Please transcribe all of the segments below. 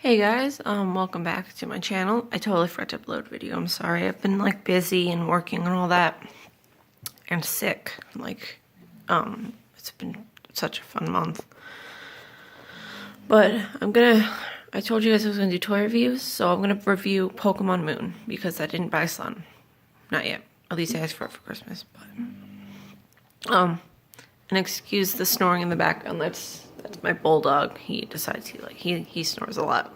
Hey guys, welcome back to my channel. I totally forgot to upload a video. I'm sorry. I've been like busy and working and all that and sick. It's been such a fun month. But I told you guys I was gonna do toy reviews, so I'm gonna review Pokemon Moon because I didn't buy Sun. Not yet. At least I asked for it for Christmas, but and excuse the snoring in the background. That's my bulldog. He decides he snores a lot,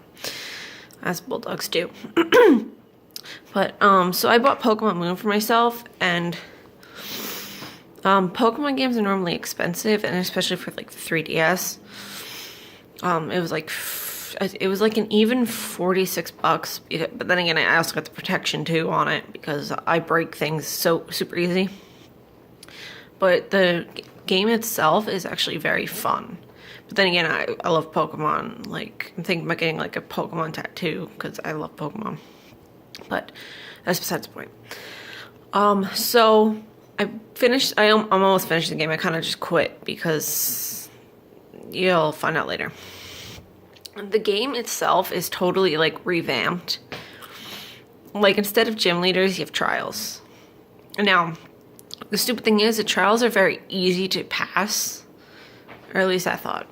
as bulldogs do. But so I bought Pokemon Moon for myself, and Pokemon games are normally expensive, and especially for like the 3DS. It was like an even $46, but then again, I also got the protection too on it because I break things so super easy. But the game itself is actually very fun. But then again, I love Pokemon. Like, I'm thinking about getting like a Pokemon tattoo because I love Pokemon. But that's besides the point. So I'm almost finished the game. I kind of just quit because you'll find out later. The game itself is totally like revamped. Like, instead of gym leaders, you have trials. Now, the stupid thing is the trials are very easy to pass. Or at least I thought.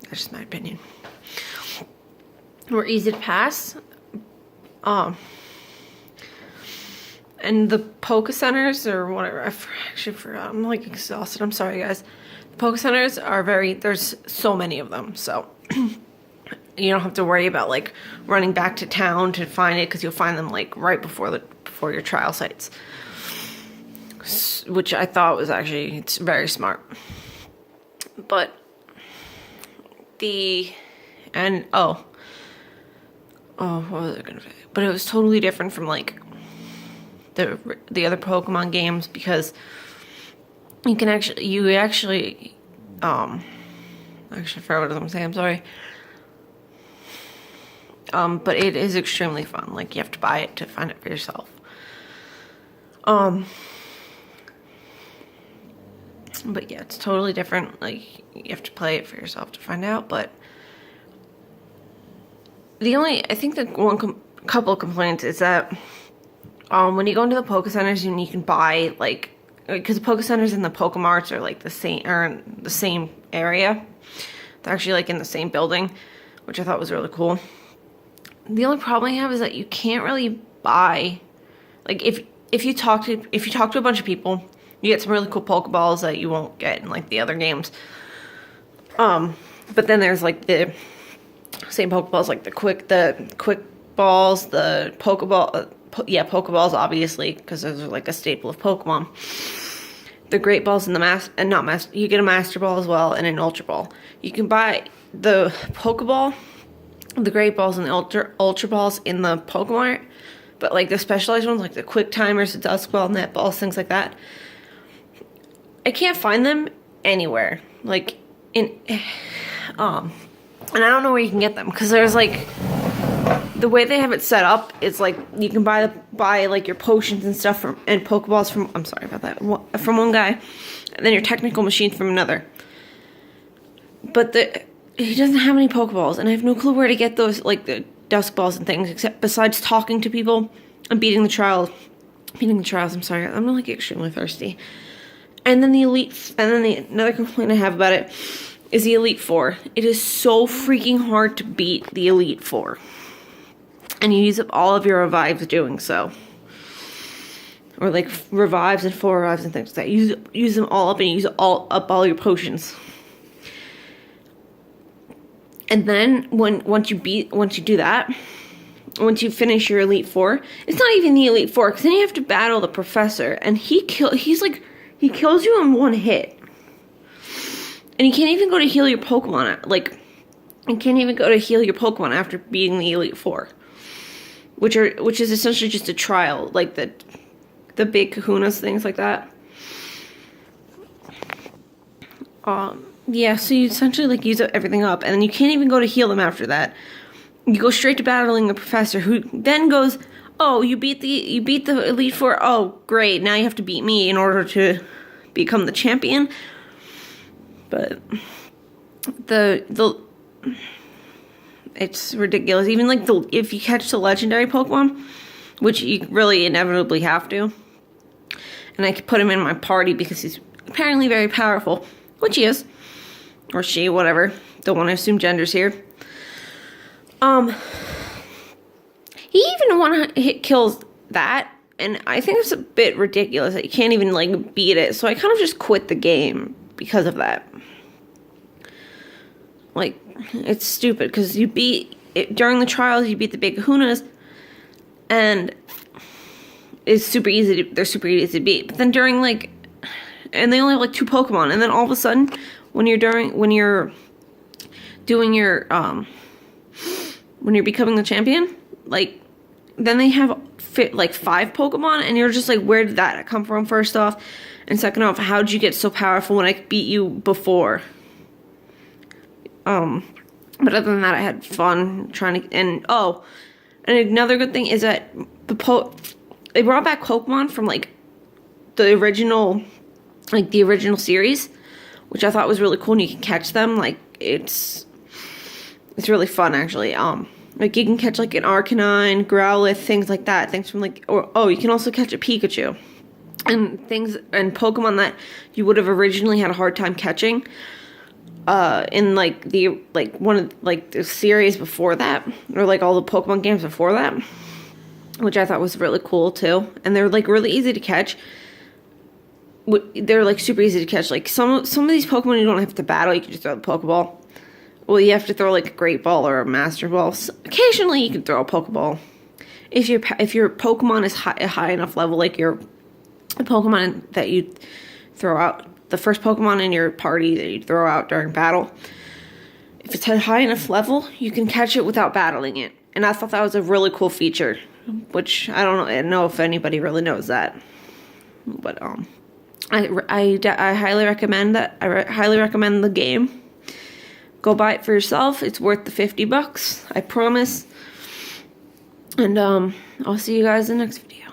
That's just my opinion. Were easy to pass. And the Poke Centers or whatever, I actually forgot. I'm like exhausted. I'm sorry, guys. The Poke Centers are there's so many of them, so you don't have to worry about like running back to town to find it because you'll find them like right before your trial sites, which I thought was it's very smart. But what was I gonna say? But it was totally different from like the other Pokemon games because you actually I forgot what I was saying. I'm sorry. But it is extremely fun. Like, you have to buy it to find it for yourself. But yeah, it's totally different. Like, you have to play it for yourself to find out. But I think the couple of complaints is that when you go into the Poke Centers, you can buy like, because the Poke Centers and the Pokemarts are like the same area. They're actually like in the same building, which I thought was really cool. The only problem I have is that you can't really buy, like, if you talk to a bunch of people, you get some really cool Pokeballs that you won't get in like the other games. But then there's like the same Pokeballs, like the quick balls, the Pokeball, Pokeballs obviously, because those are like a staple of Pokemon. The Great Balls and you get a Master Ball as well and an Ultra Ball. You can buy the Pokeball, the Great Balls, and the Ultra Balls in the Pokemon, but like the specialized ones, like the Quick Timers, the Dusk Ball, Net Balls, things like that, I can't find them anywhere. Like and I don't know where you can get them because there's like the way they have it set up is like you can buy like your potions and stuff and Pokeballs from from one guy, and then your technical machines from another. But he doesn't have any Pokeballs, and I have no clue where to get those, like the Dusk Balls and things, except besides talking to people and beating the trials. I'm sorry, I'm like extremely thirsty. And then another complaint I have about it is the Elite Four. It is so freaking hard to beat the Elite Four, and you use up all of your revives doing so, or like revives and 4 revives and things like that. Use them all up, and use all your potions. And then once you do that, once you finish your Elite Four, it's not even the Elite Four, because then you have to battle the Professor, and he kills you in one hit. And you can't even go to heal your Pokemon. Like, you can't even go to heal your Pokemon after beating the Elite Four, which is essentially just a trial, like the big Kahunas, things like that. Yeah, so you essentially like use everything up, and then you can't even go to heal them after that. You go straight to battling the Professor, who then goes, "Oh, you beat the Elite Four. Oh, great! Now you have to beat me in order to become the champion." But the It's ridiculous. Even like if you catch the legendary Pokemon, which you really inevitably have to, and I could put him in my party because he's apparently very powerful, which he is, or she, whatever. Don't want to assume genders here. He even one hit kills that, and I think it's a bit ridiculous that you can't even like beat it. So I kind of just quit the game because of that. Like, it's stupid because you beat it during the trials. You beat the big Kahunas, and it's super easy. They're super easy to beat. But then during like, and they only have like 2 Pokemon, and then all of a sudden, when you're doing your when you're becoming the champion, like, then they have like 5 Pokemon, and you're just like, where did that come from? First off, and second off, how did you get so powerful when I beat you before? But other than that, I had fun trying to, and another good thing is that they brought back Pokemon from like the original series, which I thought was really cool, and you can catch them. Like, it's really fun, actually. Like, you can catch like an Arcanine, Growlithe, things like that. Things from like, you can also catch a Pikachu, and Pokemon that you would have originally had a hard time catching. In like one of like the series before that, or like all the Pokemon games before that, which I thought was really cool too. And they're like really easy to catch. They're like super easy to catch. Like some of these Pokemon you don't have to battle. You can just throw the Pokeball. Well, you have to throw like a Great Ball or a Master Ball. So occasionally, you can throw a Pokeball if your Pokemon is high enough level, like your Pokemon that you throw out. The first Pokemon in your party that you throw out during battle, if it's at a high enough level, you can catch it without battling it. And I thought that was a really cool feature, which I don't know if anybody really knows that. But I highly recommend that. I highly recommend the game. Go buy it for yourself. It's worth the $50, I promise. And I'll see you guys in the next video.